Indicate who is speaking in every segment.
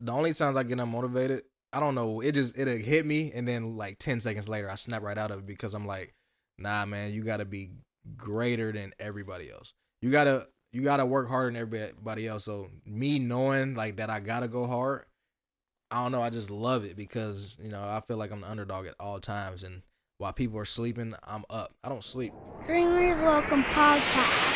Speaker 1: The only times I get unmotivated, I don't know. It'll hit me, and then like 10 seconds later, I snap right out of it because I'm like, nah, man, you gotta be greater than everybody else. You gotta work harder than everybody else. So me knowing like that I gotta go hard, I don't know. I just love it because I feel like I'm the underdog at all times, and while people are sleeping, I'm up. I don't sleep.
Speaker 2: Dreamers Welcome Podcast.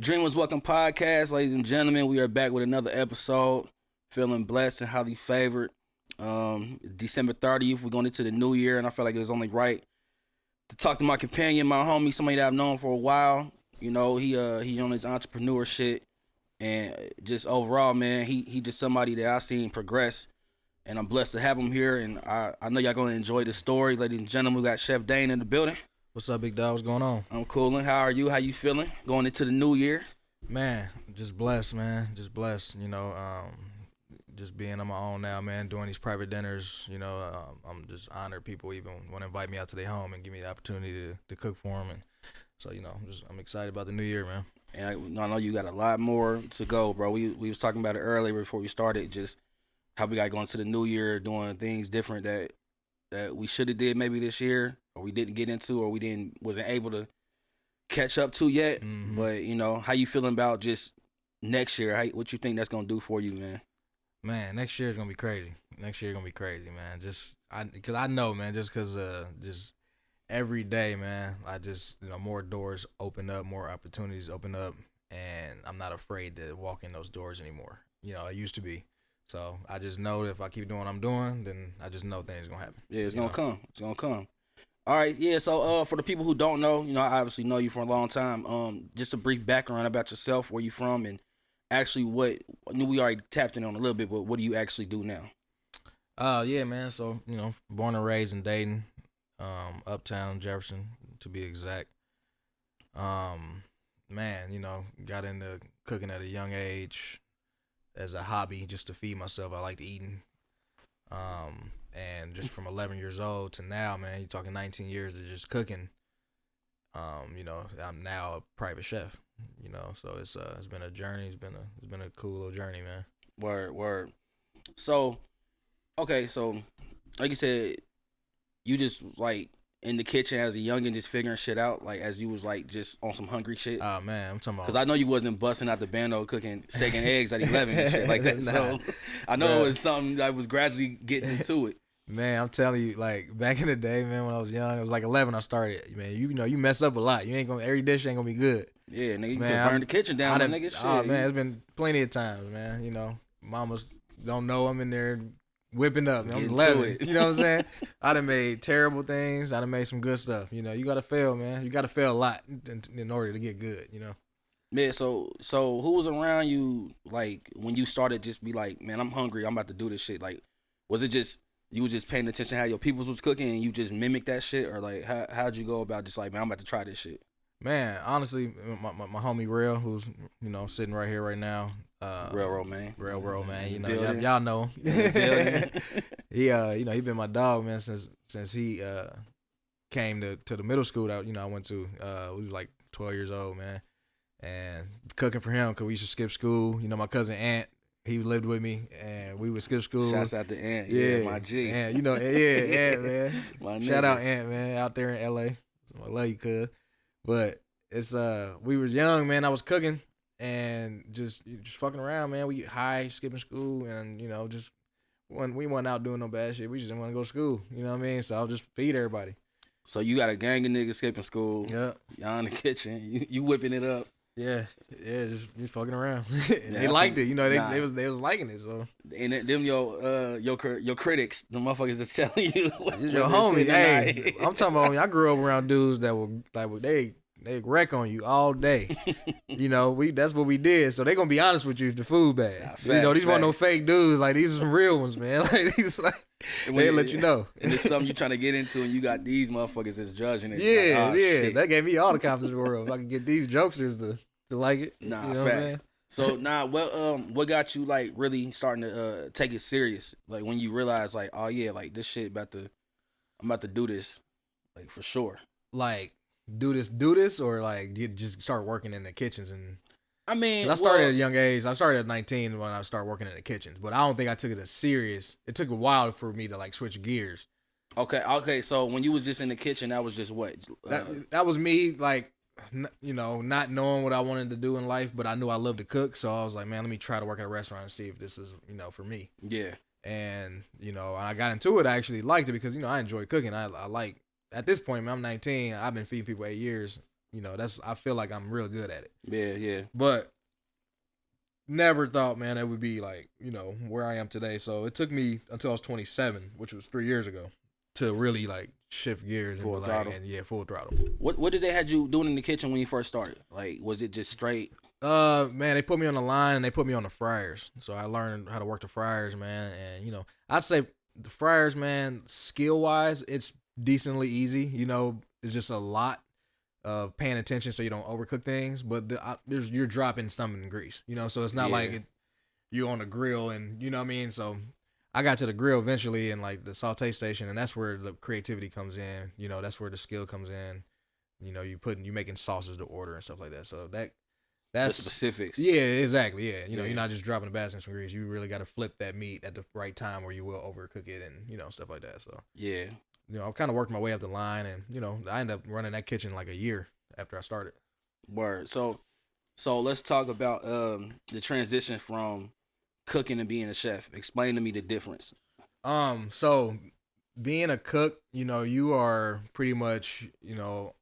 Speaker 3: Dreamers Welcome Podcast, ladies and gentlemen. We are back with another episode. Feeling blessed and highly favored. December 30th, we're going into the new year, and I feel like it was only right to talk to my companion, my homie, somebody that I've known for a while. He on his entrepreneur shit, and just overall, man, he just somebody that I seen progress, and I'm blessed to have him here. And I know y'all gonna enjoy the story, ladies and gentlemen. We got Chef Dane in the building.
Speaker 1: What's up, big dog? What's going on?
Speaker 3: I'm coolin'. How are you? How you feeling going into the new year?
Speaker 1: Man, just blessed, man. Just blessed. Just being on my own now, man. Doing these private dinners. I'm just honored people even want to invite me out to their home and give me the opportunity to cook for them. And so, I'm excited about the new year, man.
Speaker 3: And I know you got a lot more to go, bro. We was talking about it earlier before we started, just how we got going to the new year, doing things different that we should have did maybe this year, or we didn't get into, or we wasn't able to catch up to yet.
Speaker 1: Mm-hmm.
Speaker 3: But how you feeling about just next year? What you think that's gonna do for you, man?
Speaker 1: Man, next year is gonna be crazy. Man. Because I know, man. Just every day, man. I just more doors open up, more opportunities open up, and I'm not afraid to walk in those doors anymore. I used to be. So I just know that if I keep doing what I'm doing, then I just know things are gonna happen.
Speaker 3: Yeah, it's gonna come. It's gonna come. All right, yeah. So for the people who don't know, I obviously know you for a long time. Just a brief background about yourself, where you from, and actually what I knew we already tapped in on a little bit, but what do you actually do now?
Speaker 1: Yeah, man. So born and raised in Dayton, uptown Jefferson to be exact. Man, got into cooking at a young age as a hobby, just to feed myself. I liked eating. And just from 11 years old to now, man, you're talking 19 years of just cooking. I'm now a private chef. So it's been a journey. It's been a cool little journey, man.
Speaker 3: Word. So, okay, so like you said, you just like in the kitchen as a youngin', just figuring shit out, like as you was like just on some hungry shit.
Speaker 1: Oh man, I'm talking about.
Speaker 3: Because I know you wasn't busting out the bando cooking steak and eggs at 11 and shit like that.
Speaker 1: Nah.
Speaker 3: So I know it was something that was gradually getting into it.
Speaker 1: Man, I'm telling you, like back in the day, man, when I was young, it was like 11. I started, man. You mess up a lot. You ain't gonna every dish ain't gonna be good.
Speaker 3: Yeah, nigga, you
Speaker 1: Man,
Speaker 3: could burn the kitchen down, nigga. Shit.
Speaker 1: Oh man, it's been plenty of times, man. Mamas don't know I'm in there whipping up. I'm 11. You know what I'm saying? I done made terrible things. I done made some good stuff. You gotta fail, man. You gotta fail a lot in order to get good.
Speaker 3: Yeah. So who was around you like when you started? Just be like, man, I'm hungry. I'm about to do this shit. Like, was it just you was just paying attention to how your peoples was cooking and you just mimicked that shit, or like how'd you go about just like, man, I'm about to try this shit?
Speaker 1: Man, honestly, my homie Real, who's sitting right here right now,
Speaker 3: Railroad man.
Speaker 1: Y'all know him. He been my dog, man, since he came to the middle school that I went to. We was like 12 years old, man, and cooking for him because we used to skip school. My cousin Ant, he lived with me, and we would skip school.
Speaker 3: Shouts out to Ant, yeah, my G.
Speaker 1: Ant, Ant, man.
Speaker 3: My
Speaker 1: Shout out Ant, man, out there in LA. I love you, cuz. But it's we were young, man. I was cooking and just fucking around, man. We high, skipping school, and just when we weren't out doing no bad shit. We just didn't want to go to school. You know what I mean? So I'll just feed everybody.
Speaker 3: So you got a gang of niggas skipping school.
Speaker 1: Yeah.
Speaker 3: Y'all in the kitchen. You whipping it up.
Speaker 1: Yeah, just fucking around. They liked it. They was liking it. So
Speaker 3: and them your critics, the motherfuckers that's telling you.
Speaker 1: This your homie. Hey, I'm talking about. I grew up around dudes that were like they wreck on you all day. That's what we did. So they gonna be honest with you if the food bad.
Speaker 3: Facts,
Speaker 1: these weren't no fake dudes. Like these are some real ones, man. Like these they let you know.
Speaker 3: And it's something you trying to get into, and you got these motherfuckers that's judging it.
Speaker 1: Yeah,
Speaker 3: like, shit.
Speaker 1: That gave me all the confidence in the world. If I can get these jokesters to like it.
Speaker 3: Nah,
Speaker 1: you know
Speaker 3: facts. So what got you like really starting to take it serious? Like when you realize like, oh yeah, like this shit I'm about to do this, like for sure.
Speaker 1: Like do this, or like you just start working in the kitchens and.
Speaker 3: I mean,
Speaker 1: 'cause I started at a young age. I started at 19 when I started working in the kitchens, but I don't think I took it as serious. It took a while for me to like switch gears.
Speaker 3: Okay. So when you was just in the kitchen, that was just what?
Speaker 1: That was me, like, not knowing what I wanted to do in life, but I knew I loved to cook, so I was like, man, let me try to work at a restaurant and see if this is, for me.
Speaker 3: Yeah.
Speaker 1: And I got into it. I actually liked it because I enjoy cooking. I like, at this point, man, I'm 19. I've been feeding people 8 years. I feel like I'm real good at it.
Speaker 3: Yeah.
Speaker 1: But never thought, man, it would be like, where I am today. So it took me until I was 27, which was 3 years ago, to really like shift gears
Speaker 3: full throttle.
Speaker 1: Full throttle.
Speaker 3: What did they had you doing in the kitchen when you first started? Like, was it just straight?
Speaker 1: Man, they put me on the line and they put me on the fryers. So I learned how to work the fryers, man. And I'd say the fryers, man, skill wise, it's decently easy. It's just a lot of paying attention so you don't overcook things. But you're dropping stuff in grease, so it's not like you're on the grill and you know what I mean. So I got to the grill eventually and like the saute station, and that's where the creativity comes in. That's where the skill comes in. You making sauces to order and stuff like that. So that's
Speaker 3: the specifics.
Speaker 1: Yeah, exactly. Yeah, you're not just dropping the basket in some grease. You really got to flip that meat at the right time, where you will overcook it and stuff like that. So
Speaker 3: yeah,
Speaker 1: I kind of worked my way up the line, and I ended up running that kitchen like a year after I started.
Speaker 3: Word. So let's talk about the transition from cooking and being a chef. Explain to me the difference.
Speaker 1: So being a cook, you are pretty much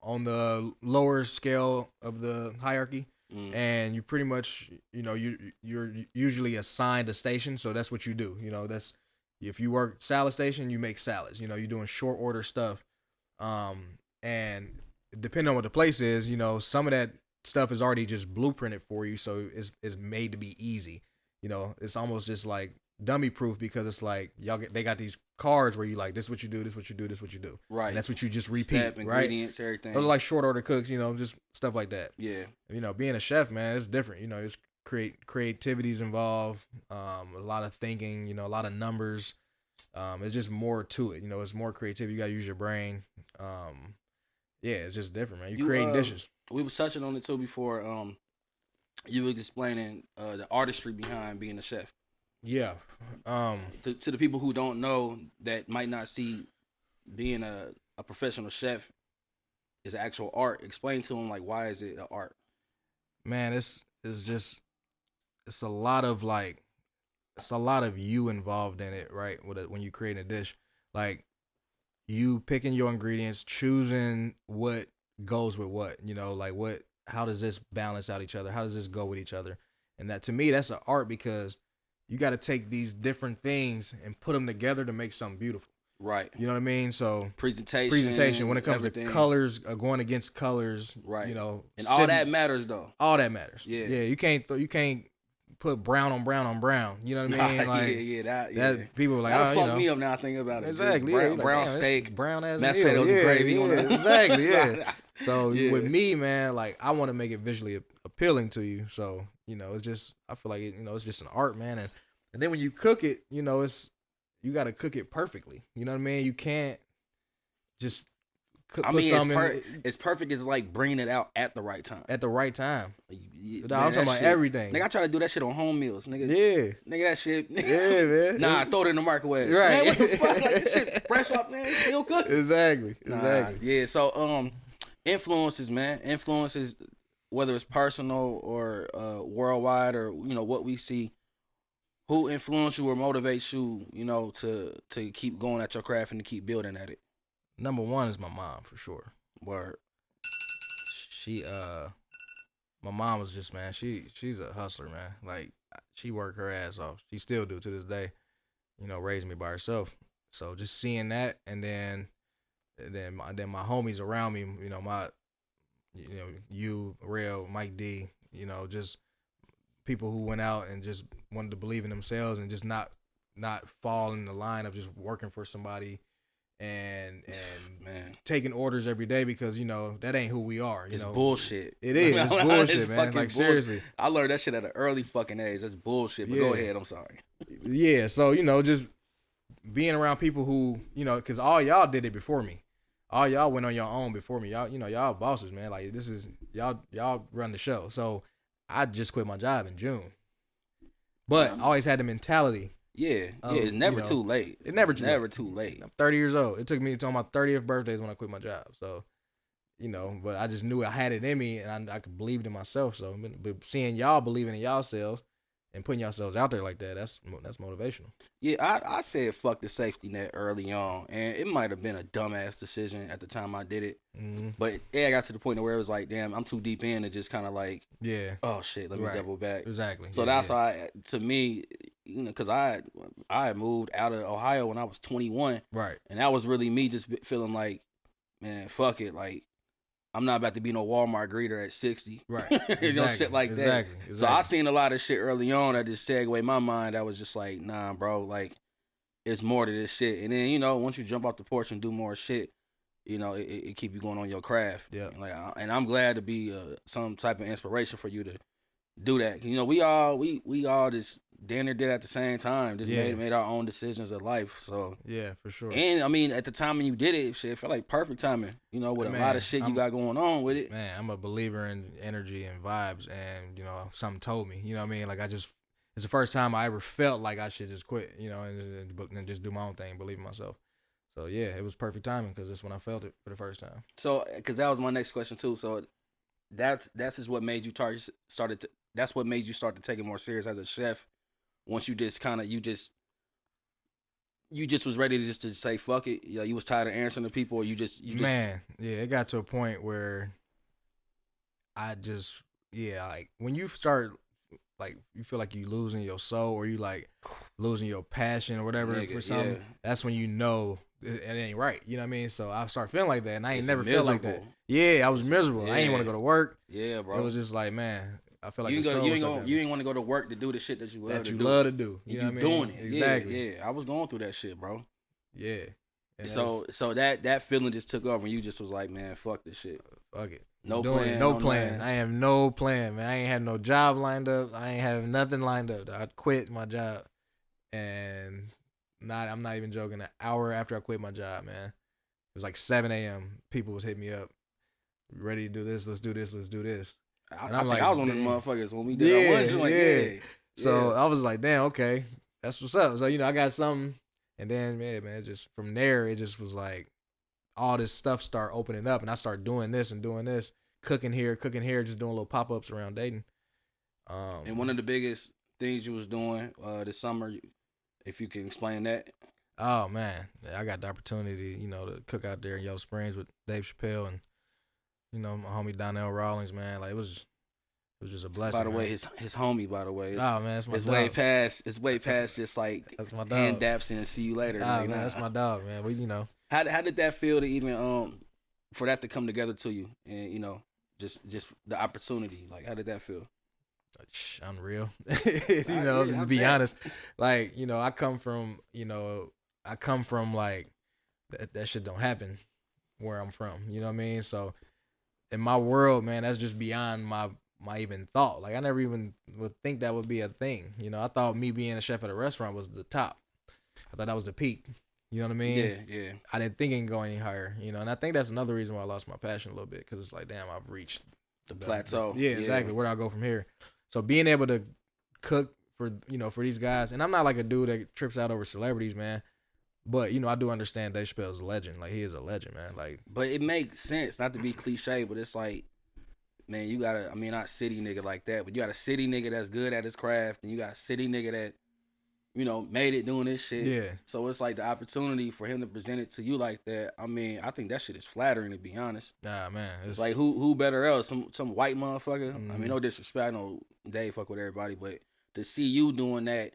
Speaker 1: on the lower scale of the hierarchy. And you pretty much, you're usually assigned a station, so that's what you do. That's if you work salad station, you make salads. You're doing short order stuff, and depending on what the place is, some of that stuff is already just blueprinted for you, so it's made to be easy. It's almost just like dummy proof because it's like they got these cards where you like, this is what you do, this is what you do, this is what you do.
Speaker 3: Right.
Speaker 1: And that's what you just repeat.
Speaker 3: Step, ingredients,
Speaker 1: right?
Speaker 3: Everything.
Speaker 1: Those are like short order cooks, just stuff like that.
Speaker 3: Yeah.
Speaker 1: Being a chef, man, it's different. It's creativity's involved, a lot of thinking, a lot of numbers. It's just more to it. It's more creativity. You gotta use your brain. It's just different, man. You create dishes.
Speaker 3: We was touching on it too before. You were explaining the artistry behind being a chef.
Speaker 1: Yeah.
Speaker 3: To the people who don't know, that might not see being a professional chef is actual art. Explain to them, like, why is it an art?
Speaker 1: Man, it's a lot of you involved in it, right? When you create a dish, like you picking your ingredients, choosing what goes with what, like how does this balance out each other? How does this go with each other? And that, to me, that's an art because you got to take these different things and put them together to make something beautiful.
Speaker 3: Right.
Speaker 1: You know what I mean? So
Speaker 3: presentation
Speaker 1: when it comes
Speaker 3: everything.
Speaker 1: to colors, going against colors,
Speaker 3: right?
Speaker 1: And
Speaker 3: all that matters though.
Speaker 1: All that matters.
Speaker 3: Yeah.
Speaker 1: Yeah. You can't put brown on brown on brown. You know what I mean? Like, that people are like,
Speaker 3: that'll fuck me up now. Thinking about it.
Speaker 1: Exactly.
Speaker 3: Brown steak,
Speaker 1: brown ass
Speaker 3: mashed potatoes and gravy.
Speaker 1: Exactly. Yeah. So with me, man, like I want to make it visually appealing to you. So it's just, I feel like it's just an art, man. And then when you cook it, you got to cook it perfectly. You know what I mean? You can't just cook.
Speaker 3: It's perfect. It's like bringing it out at the right time.
Speaker 1: At the right time.
Speaker 3: Man,
Speaker 1: I'm talking about everything.
Speaker 3: Nigga, I try to do that shit on home meals, nigga.
Speaker 1: Yeah.
Speaker 3: Nigga, that shit.
Speaker 1: Yeah, man.
Speaker 3: Nah, I throw it in the microwave.
Speaker 1: Right.
Speaker 3: Man, what the fuck? Like, this shit fresh up, man. It's still good.
Speaker 1: Exactly.
Speaker 3: Yeah. So, influences, man. Influences, whether it's personal or worldwide or what we see. Who influenced you or motivates you, to keep going at your craft and to keep building at it?
Speaker 1: Number one is my mom, for sure.
Speaker 3: Word.
Speaker 1: She, my mom was just, man, she's a hustler, man. Like, she worked her ass off. She still do to this day, raised me by herself. So just seeing that, and then my homies around me, you, Rail, Mike D, just people who went out and just wanted to believe in themselves and just not fall in the line of just working for somebody and
Speaker 3: man,
Speaker 1: taking orders every day because that ain't who we are.
Speaker 3: It's bullshit.
Speaker 1: It is. It's bullshit, man. Like, seriously,
Speaker 3: I learned that shit at an early fucking age. That's bullshit. But go ahead. I'm sorry.
Speaker 1: Yeah. So just being around people who because all y'all did it before me. All y'all went on your own before me. Y'all y'all bosses, man. Like, this is y'all run the show. So I just quit my job in June. But I always had the mentality.
Speaker 3: Yeah, it's never too late.
Speaker 1: It's never
Speaker 3: too late.
Speaker 1: I'm 30 years old. It took me until my 30th birthday when I quit my job. So, but I just knew I had it in me, and I could believe in myself. So, but seeing y'all believing in yourselves and putting yourselves out there like that, that's motivational.
Speaker 3: Yeah, I said fuck the safety net early on, and it might have been a dumbass decision at the time I did it.
Speaker 1: Mm-hmm.
Speaker 3: But I got to the point where it was like, damn, I'm too deep in to just kind of like, oh shit, let me double back.
Speaker 1: Exactly.
Speaker 3: So that's why, to me, because I had moved out of Ohio when I was 21,
Speaker 1: right, and
Speaker 3: that was really me just feeling like, man, fuck it, like I'm not about to be no Walmart greeter at 60,
Speaker 1: right?
Speaker 3: Exactly. Shit like that. Exactly. So I seen a lot of shit early on that just segued away my mind. I was just like, nah, bro, like it's more to this shit. And then once you jump off the porch and do more shit, it keep you going on your craft.
Speaker 1: Yeah.
Speaker 3: And I'm glad to be some type of inspiration for you to do that. We all just damn near did at the same time. Just made our own decisions of life. So
Speaker 1: yeah, for sure.
Speaker 3: And I mean, at the time when you did it, shit, it felt like perfect timing. With a lot of shit you got going on with it.
Speaker 1: Man, I'm a believer in energy and vibes, and something told me. You know what I mean? Like it's the first time I ever felt like I should just quit. And just do my own thing, believe in myself. So yeah, it was perfect timing because that's when I felt it for the first time.
Speaker 3: So, because that was my next question too. So that's just what made you that's what made you start to take it more serious as a chef. Once you just kind of you just was ready to say fuck it. You was tired of answering to people, or you just
Speaker 1: man, yeah, it got to a point where I just like when you start like you feel like you losing your soul or you like losing your passion or whatever for something. That's when it ain't right. You know what I mean? So I start feeling like that, and I ain't never felt like that. Yeah, I was miserable. I ain't want to go to work.
Speaker 3: Yeah, bro.
Speaker 1: It was just like, man, I feel like
Speaker 3: you ain't want to go to work to do the shit that you love
Speaker 1: to do. You know what I mean?
Speaker 3: Doing it.
Speaker 1: Exactly.
Speaker 3: Yeah, I was going through that shit, bro.
Speaker 1: Yeah.
Speaker 3: And so that feeling just took off, and you just was like, man, fuck this shit.
Speaker 1: Fuck it.
Speaker 3: No plan.
Speaker 1: No plan. I have no plan, man. I ain't had no job lined up. I ain't have nothing lined up. I quit my job, and I'm not even joking. An hour after I quit my job, man, it was like 7 a.m. People was hitting me up, ready to do this. Let's do this. Let's do this.
Speaker 3: I think I was on the motherfuckers when we did. Yeah.
Speaker 1: So I was like, damn, okay, that's what's up. So I got something, and then man, just from there, it just was like all this stuff start opening up, and I start doing this and doing this, cooking here, just doing little pop ups around Dayton.
Speaker 3: And one of the biggest things you was doing this summer, if you can explain that.
Speaker 1: Oh man, I got the opportunity, to cook out there in Yellow Springs with Dave Chappelle and my homie Donnell Rawlings, man. Like it was just a blessing.
Speaker 3: By the way, his homie. By the way,
Speaker 1: man, that's my dog.
Speaker 3: It's way past just like
Speaker 1: that's my dog.
Speaker 3: Hand daps and see you later.
Speaker 1: Man, that's my dog, man. We
Speaker 3: How did that feel to even for that to come together to you and just the opportunity, like how did that feel?
Speaker 1: Unreal. To be honest, like I come from like that shit don't happen where I'm from. You know what I mean? So in my world, man, that's just beyond my even thought. Like I never even would think that would be a thing. I thought me being a chef at a restaurant was the top. I thought that was the peak. You know what I mean?
Speaker 3: Yeah.
Speaker 1: I didn't think it can go any higher. And I think that's another reason why I lost my passion a little bit, because it's like, damn, I've reached
Speaker 3: the plateau.
Speaker 1: Yeah, exactly. Where do I go from here? So being able to cook for these guys, and I'm not like a dude that trips out over celebrities, man. But I do understand Dave Chappelle's a legend. Like he is a legend, man. Like,
Speaker 3: but it makes sense, not to be cliche, but it's like, man, you gotta. I mean, not city nigga like that, but you got a city nigga that's good at his craft, and you got a city nigga that, made it doing this shit.
Speaker 1: Yeah.
Speaker 3: So it's like the opportunity for him to present it to you like that. I mean, I think that shit is flattering, to be honest.
Speaker 1: Nah, man.
Speaker 3: It's like who better else? Some white motherfucker. Mm-hmm. I mean, no disrespect. I know Dave fuck with everybody, but to see you doing that,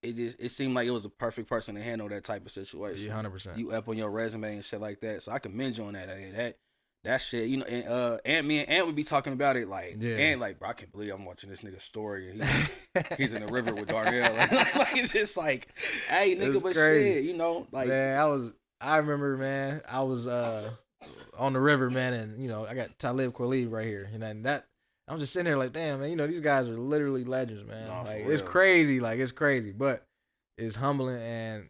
Speaker 3: it seemed like it was a perfect person to handle that type of situation.
Speaker 1: 100%.
Speaker 3: You up on your resume and shit like that. So I commend you on that. That shit, and me and Ant would be talking about it like, Ant like, bro, I can't believe I'm watching this nigga's story. And he's in the river with Darnell. Like it's just like, hey, nigga, but crazy. Shit, like.
Speaker 1: Man, I remember, man, I was on the river, man, and I got Talib Kweli right here, and that I'm just sitting there like, damn, man, these guys are literally legends, man.
Speaker 3: No,
Speaker 1: like it's crazy, but it's humbling and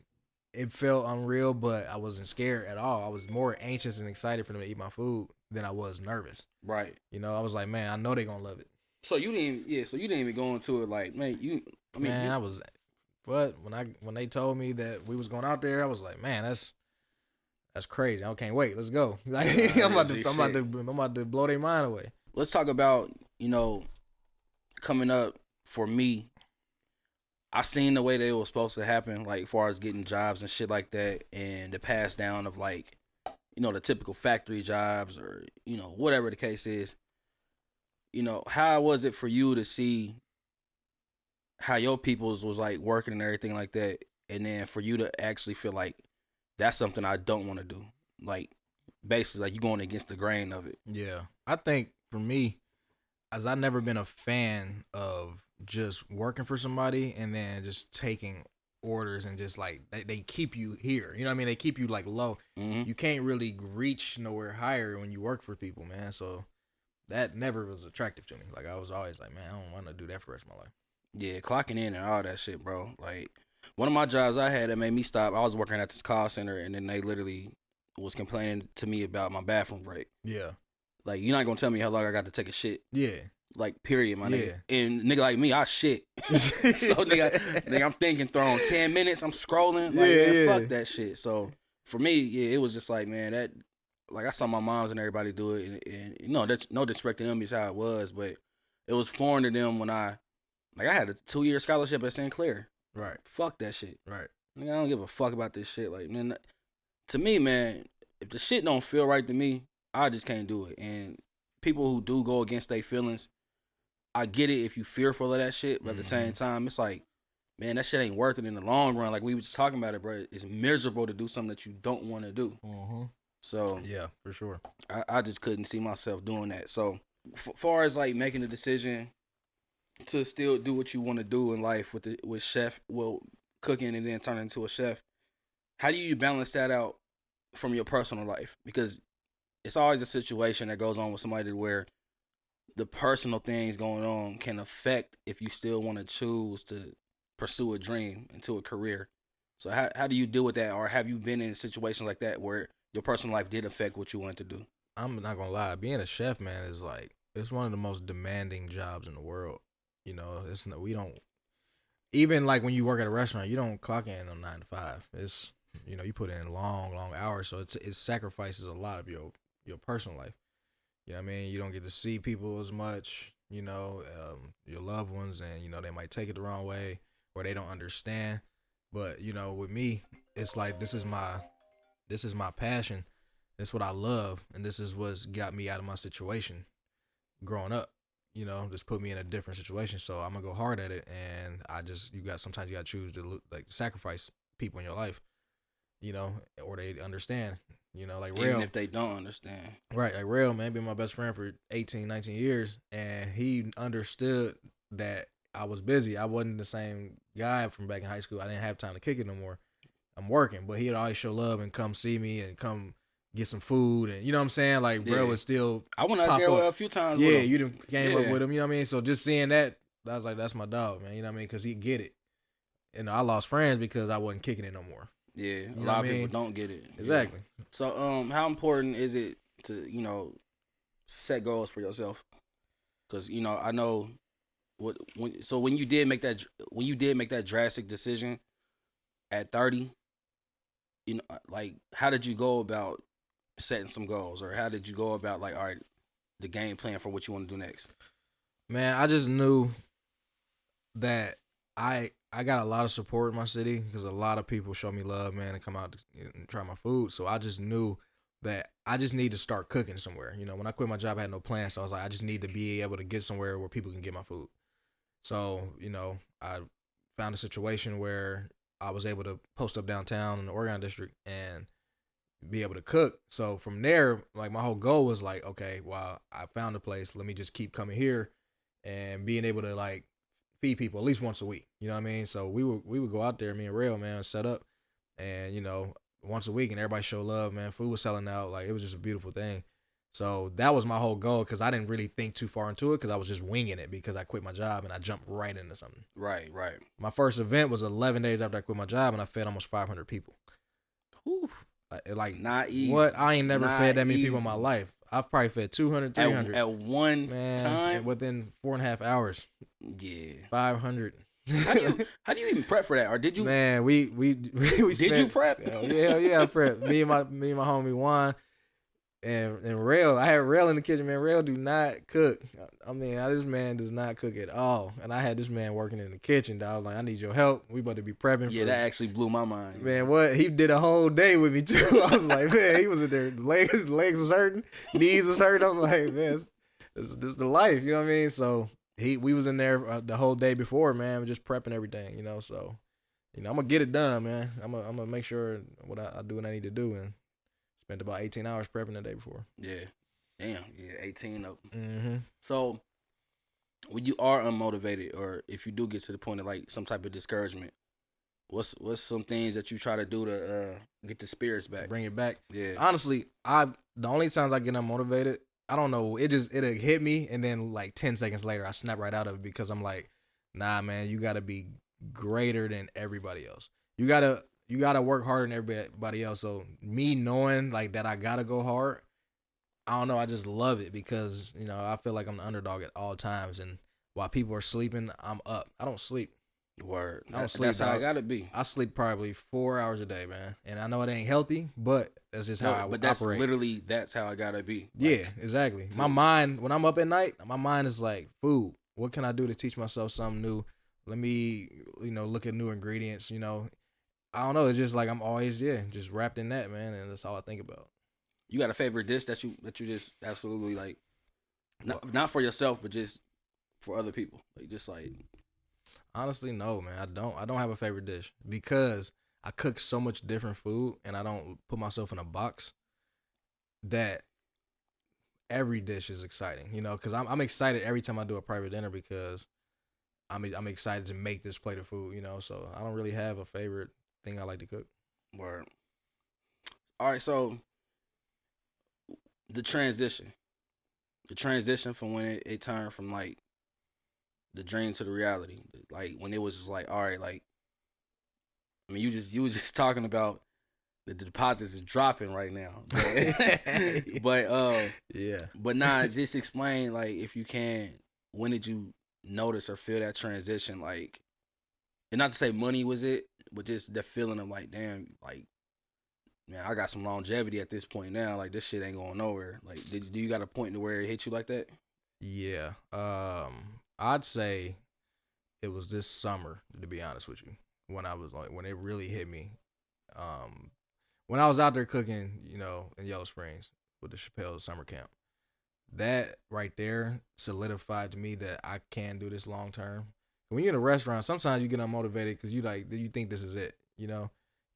Speaker 1: it felt unreal, but I wasn't scared at all. I was more anxious and excited for them to eat my food than I was nervous.
Speaker 3: Right.
Speaker 1: I was like, man, I know they're going to love it.
Speaker 3: So you didn't even go into it like, man,
Speaker 1: I was, but when they told me that we was going out there, I was like, man, that's crazy. I can't wait. Let's go. Like I'm about to blow their mind away.
Speaker 3: Let's talk about, coming up for me. I seen the way that it was supposed to happen, like as far as getting jobs and shit like that, and the pass down of like, the typical factory jobs or, whatever the case is. How was it for you to see how your peoples was like working and everything like that, and then for you to actually feel like that's something I don't want to do, like basically like you going against the grain of it.
Speaker 1: Yeah, I think for me, as I've never been a fan of just working for somebody and then just taking orders and just like they keep you here. You know what I mean? They keep you like low.
Speaker 3: Mm-hmm.
Speaker 1: You can't really reach nowhere higher when you work for people, man. So that never was attractive to me. Like I was always like, man, I don't want to do that for the rest of my life.
Speaker 3: Yeah, clocking in and all that shit, bro. Like one of my jobs I had that made me stop. I was working at this call center and then they literally was complaining to me about my bathroom break.
Speaker 1: Yeah.
Speaker 3: Like you're not gonna tell me how long I got to take a shit.
Speaker 1: Yeah.
Speaker 3: Like period, my nigga. And nigga like me, I shit. So nigga, I'm thinking throwing 10 minutes, I'm scrolling. Like, fuck that shit. So for me, it was just like, man, that like I saw my moms and everybody do it, and that's no disrespect to them, is how it was, but it was foreign to them when I had a 2-year scholarship at St. Clair.
Speaker 1: Right.
Speaker 3: Fuck that shit.
Speaker 1: Right.
Speaker 3: Nigga, I don't give a fuck about this shit. Like, man, to me, man, if the shit don't feel right to me, I just can't do it. And people who do go against their feelings, I get it if you fearful of that shit, but at the same time, it's like, man, that shit ain't worth it in the long run. Like we were just talking about it, bro. It's miserable to do something that you don't want to do. So
Speaker 1: yeah, for sure.
Speaker 3: I just couldn't see myself doing that. So far as like making the decision to still do what you want to do in life with chef, cooking and then turning into a chef, how do you balance that out from your personal life? Because it's always a situation that goes on with somebody where the personal things going on can affect if you still want to choose to pursue a dream into a career. So how do you deal with that? Or have you been in situations like that where your personal life did affect what you wanted to do?
Speaker 1: I'm not gonna lie, being a chef, man, is like, it's one of the most demanding jobs in the world. We don't, even like when you work at a restaurant, you don't clock in on 9 to 5. It's, you put in long hours, so it sacrifices a lot of your personal life. You know what I mean? You don't get to see people as much, your loved ones, and, they might take it the wrong way or they don't understand. But, with me, it's like, this is my passion. This is what I love. And this is what's got me out of my situation growing up, just put me in a different situation. So I'm gonna go hard at it. And sometimes you gotta choose to like sacrifice people in your life, or they understand. Like Rail.
Speaker 3: Even if they don't understand.
Speaker 1: Right, like Rail, man, been my best friend for 18, 19 years, and he understood that I was busy. I wasn't the same guy from back in high school. I didn't have time to kick it no more. I'm working, but he'd always show love and come see me and come get some food, and you know what I'm saying? Like, bro would still
Speaker 3: I went out there a few times with him.
Speaker 1: You done came up with him, you know what I mean? So just seeing that, I was like, that's my dog, man, you know what I mean? Because he'd get it. And I lost friends because I wasn't kicking it no more.
Speaker 3: Yeah, a lot of people don't get it.
Speaker 1: Exactly.
Speaker 3: Yeah. So, how important is it to, set goals for yourself? Because, I know when you did make that drastic decision at 30, like, how did you go about setting some goals, or how did you go about like, all right, the game plan for what you want to do next?
Speaker 1: Man, I just knew that I got a lot of support in my city because a lot of people show me love, man, and come out and try my food. So I just knew that I just need to start cooking somewhere. When I quit my job, I had no plan. So I was like, I just need to be able to get somewhere where people can get my food. So, I found a situation where I was able to post up downtown in the Oregon district and be able to cook. So from there, like, my whole goal was like, okay, well, I found a place. Let me just keep coming here and being able to like feed people at least once a week. You know what I mean? So we would go out there, me and Rail, man, set up, and once a week, and everybody show love, man. Food was selling out. Like, it was just a beautiful thing. So that was my whole goal, because I didn't really think too far into it, because I was just winging it, because I quit my job and I jumped right into something.
Speaker 3: Right.
Speaker 1: My first event was 11 days after I quit my job, and I fed almost 500 people.
Speaker 3: Whew.
Speaker 1: Like,
Speaker 3: not easy.
Speaker 1: What? I ain't never
Speaker 3: not
Speaker 1: fed that many
Speaker 3: easy.
Speaker 1: people in my life. I've probably fed 200, 300
Speaker 3: at one time
Speaker 1: within 4.5 hours.
Speaker 3: Yeah,
Speaker 1: 500.
Speaker 3: How do you even prep for that? Or did you?
Speaker 1: Man, we
Speaker 3: did you prep?
Speaker 1: Yeah, I prep. Me and my homie Juan and Rail. I had Rail in the kitchen. Man, Rail do not cook. I mean, this man does not cook at all. And I had this man working in the kitchen. Dog. I was like, I need your help. We about to be prepping.
Speaker 3: Yeah, that actually blew my mind.
Speaker 1: Man, what he did a whole day with me too. I was like, man, he was in there. Legs was hurting, knees was hurting. I'm like, man, this is the life. You know what I mean? So we was in there the whole day before, man, just prepping everything. You know, so I'm gonna get it done, man. I'm gonna make sure I do what I need to do and spent about 18 hours prepping the day before.
Speaker 3: Yeah. Damn. Yeah, 18 of them.
Speaker 1: Mm-hmm.
Speaker 3: So, when you are unmotivated, or if you do get to the point of like some type of discouragement, what's some things that you try to do to get the spirits back?
Speaker 1: Bring it back.
Speaker 3: Yeah.
Speaker 1: Honestly, the only times I get unmotivated, I don't know. It'll hit me, and then like 10 seconds later, I snap right out of it because I'm like, nah, man, you gotta be greater than everybody else. You gotta work harder than everybody else. So me knowing like that I gotta go hard, I don't know, I just love it because, I feel like I'm the underdog at all times, and while people are sleeping, I'm up. I don't sleep.
Speaker 3: Word.
Speaker 1: I don't sleep.
Speaker 3: That's how I gotta be.
Speaker 1: I sleep probably 4 hours a day, man. And I know it ain't healthy, but that's just how I
Speaker 3: But that's
Speaker 1: operate.
Speaker 3: that's how I gotta be.
Speaker 1: Yeah, exactly. My mind, when I'm up at night, my mind is like, food. What can I do to teach myself something new? Let me, look at new ingredients, I don't know. It's just like I'm always, just wrapped in that, man. And that's all I think about.
Speaker 3: You got a favorite dish that you just absolutely like, not for yourself, but just for other people? Like, just like.
Speaker 1: Honestly, no, man. I don't have a favorite dish because I cook so much different food and I don't put myself in a box that every dish is exciting, because I'm excited every time I do a private dinner because I'm excited to make this plate of food, so I don't really have a favorite thing I like to cook.
Speaker 3: Word. All right, so the transition from when it turned from like the dream to the reality, like when it was just like, all right, like, I mean, you was just talking about the deposits is dropping right now, but
Speaker 1: yeah,
Speaker 3: but nah, just explain, like, if you can, when did you notice or feel that transition, like, and not to say money was it, but just the feeling of like, damn, like, man, I got some longevity at this point now, like, this shit ain't going nowhere. Like, do you got a point to where it hit you like that?
Speaker 1: Yeah, I'd say it was this summer, to be honest with you, when I was like, when it really hit me. When I was out there cooking, in Yellow Springs with the Chappelle summer camp, that right there solidified to me that I can do this long term. When you're in a restaurant, sometimes you get unmotivated because you think this is it. You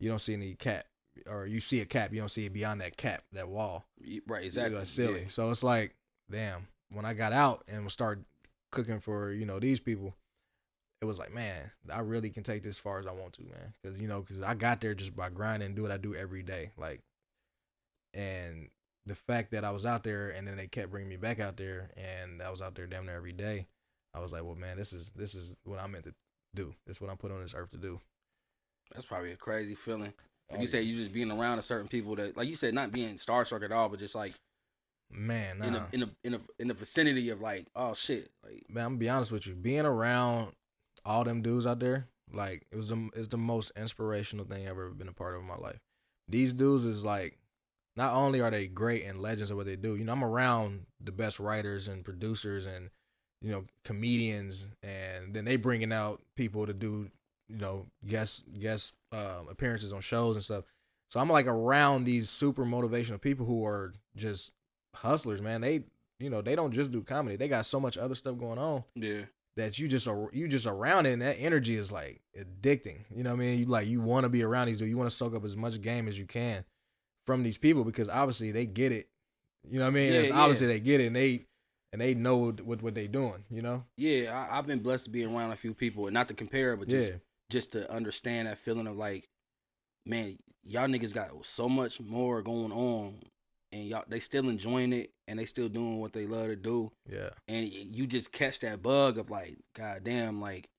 Speaker 1: don't see any cap, or you see a cap, you don't see it beyond that cap, that wall.
Speaker 3: Right, exactly.
Speaker 1: Silly.
Speaker 3: Yeah.
Speaker 1: So it's like, damn. When I got out and start cooking for these people, it was like, man, I really can take this as far as I want to, man. Because I got there just by grinding and do what I do every day, like. And the fact that I was out there and then they kept bringing me back out there, and I was out there damn near every day, I was like, well, man, this is what I'm meant to do. This is what I'm put on this earth to do. That's
Speaker 3: probably a crazy feeling. Like you said, you just being around a certain people that, like you said, not being starstruck at all, but just like,
Speaker 1: man, nah.
Speaker 3: in the vicinity of like, oh shit, like,
Speaker 1: man, I'm gonna be honest with you, being around all them dudes out there, like, it's the most inspirational thing I've ever been a part of in my life. These dudes is like, not only are they great and legends of what they do, I'm around the best writers and producers and comedians, and then they bringing out people to do guest appearances on shows and stuff. So I'm like around these super motivational people who are just hustlers, man. They they don't just do comedy. They got so much other stuff going on.
Speaker 3: Yeah.
Speaker 1: That you just around it, and that energy is like addicting. You know what I mean? You want to be around these dudes. You want to soak up as much game as you can from these people because obviously they get it. You know what I mean?
Speaker 3: Yeah,
Speaker 1: obviously they get it, and they know what they doing.
Speaker 3: Yeah, I've been blessed to be around a few people, and not to compare, but just to understand that feeling of like, man, y'all niggas got so much more going on, and they still enjoying it, and they still doing what they love to do.
Speaker 1: Yeah.
Speaker 3: And you just catch that bug of like, god damn, like,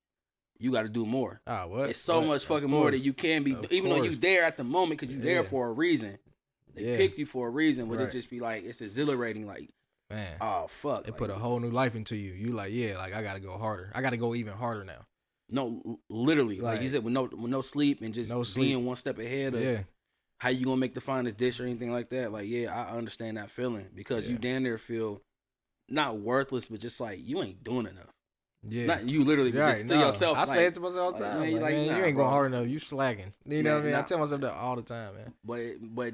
Speaker 3: you got to do more.
Speaker 1: What?
Speaker 3: It's so much fucking more that you can be, even though you there at the moment because you there for a reason. They picked you for a reason, but
Speaker 1: Right.
Speaker 3: it just be like it's exhilarating. Like,
Speaker 1: Man,
Speaker 3: oh fuck,
Speaker 1: it
Speaker 3: like,
Speaker 1: put a whole new life into you. You like, yeah, like I gotta go harder. I gotta go even harder now.
Speaker 3: no, literally, like you
Speaker 1: Like,
Speaker 3: said, with no sleep and just
Speaker 1: no sleep.
Speaker 3: being one step ahead of
Speaker 1: Yeah,
Speaker 3: how you gonna make the finest dish or anything like that. Like, yeah, I understand that feeling because you
Speaker 1: Yeah.
Speaker 3: damn near feel not worthless, but just like you ain't doing enough.
Speaker 1: yeah.
Speaker 3: Not you literally, but
Speaker 1: Right,
Speaker 3: just to
Speaker 1: no.
Speaker 3: yourself.
Speaker 1: I
Speaker 3: like,
Speaker 1: say it to myself all the
Speaker 3: like,
Speaker 1: time.
Speaker 3: man, you
Speaker 1: Like,
Speaker 3: like,
Speaker 1: man,
Speaker 3: nah,
Speaker 1: you ain't
Speaker 3: bro.
Speaker 1: going hard enough. You slacking. You know what I mean? I
Speaker 3: nah.
Speaker 1: tell myself that all the time, man.
Speaker 3: But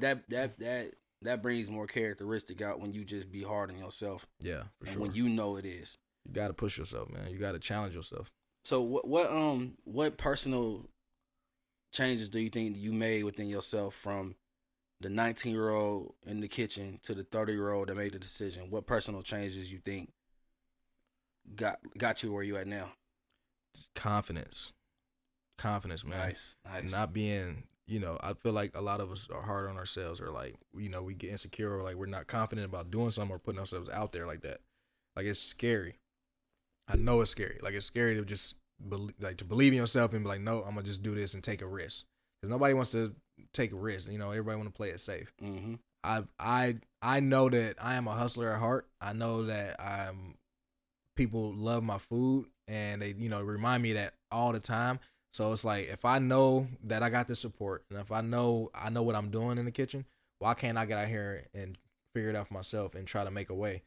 Speaker 3: that brings more characteristic out when you just be hard on yourself
Speaker 1: Yeah, for
Speaker 3: and
Speaker 1: sure.
Speaker 3: when you know it is.
Speaker 1: You gotta push yourself, man. You gotta challenge yourself.
Speaker 3: So what personal changes do you think you made within yourself from the 19-year-old in the kitchen to the 30-year-old that made the decision? What personal changes you think got you where you at now?
Speaker 1: Confidence, man.
Speaker 3: Nice.
Speaker 1: Not being, I feel like a lot of us are hard on ourselves, or like, we get insecure, or like we're not confident about doing something or putting ourselves out there like that. Like, it's scary. I know it's scary. Like, it's scary to just to believe in yourself and be like, no, I'm gonna just do this and take a risk. Because nobody wants to take a risk. Everybody want to play it safe.
Speaker 3: Mm-hmm.
Speaker 1: I know that I am a hustler at heart. I know that people love my food, and they remind me of that all the time. So it's like, if I know that I got the support, and if I know what I'm doing in the kitchen, why can't I get out here and figure it out for myself and try to make a way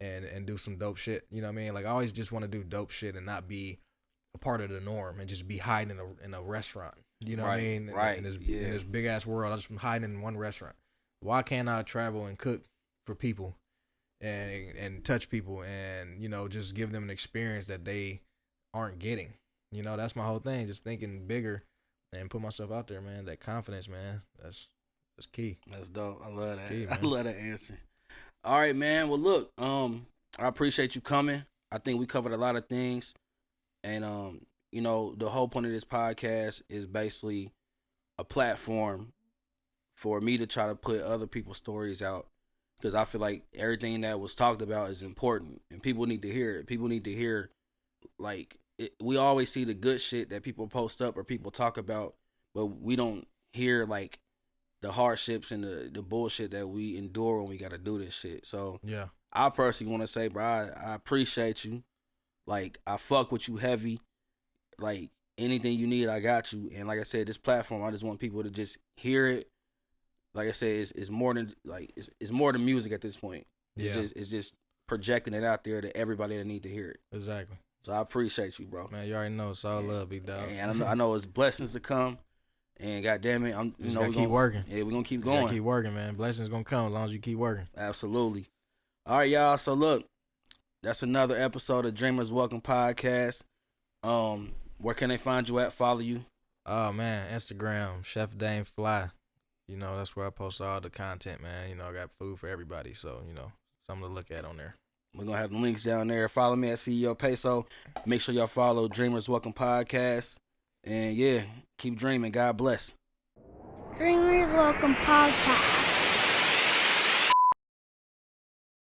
Speaker 1: and do some dope shit? You know what I mean? Like, I always just want to do dope shit and not be a part of the norm and just be hiding in a restaurant. You know what I mean?
Speaker 3: Right.
Speaker 1: In this big ass world, I just been hiding in one restaurant. Why can't I travel and cook for people and touch people and just give them an experience that they aren't getting? That's my whole thing. Just thinking bigger and put myself out there, man. That confidence, man. That's key.
Speaker 3: That's dope. I love that.
Speaker 1: Key,
Speaker 3: I
Speaker 1: man.
Speaker 3: love that answer. All right, man. Well, look, I appreciate you coming. I think we covered a lot of things, and the whole point of this podcast is basically a platform for me to try to put other people's stories out, because I feel like everything that was talked about is important and people need to hear it. People need to hear, like, we always see the good shit that people post up or people talk about, but we don't hear like the hardships and the bullshit that we endure when we got to do this shit. So
Speaker 1: Yeah.
Speaker 3: I personally want to say, bro, I appreciate you. Like, I fuck with you heavy. Like, anything you need, I got you. And like I said, this platform, I just want people to just hear it. Like I said, it's more than it's more than music at this point. It's just projecting it out there to everybody that need to hear it.
Speaker 1: Exactly.
Speaker 3: So I appreciate you, bro.
Speaker 1: Man, you already know it's all love, big dog.
Speaker 3: And I know it's blessings to come. And goddamn it,
Speaker 1: We gotta keep working.
Speaker 3: Yeah, we're gonna keep
Speaker 1: You
Speaker 3: going.
Speaker 1: gotta keep working, man. Blessings gonna come as long as you keep working.
Speaker 3: Absolutely. All right, y'all. So look, that's another episode of Dreamers Welcome Podcast. Where can they find you at? Follow you?
Speaker 1: Oh man, Instagram, Chef Dane Fly. That's where I post all the content, man. I got food for everybody, so something to look at on there.
Speaker 3: We're going to have the links down there. Follow me at CEO PESO. Make sure y'all follow Dreamers Welcome Podcast. And yeah, keep dreaming. God bless.
Speaker 2: Dreamers Welcome Podcast.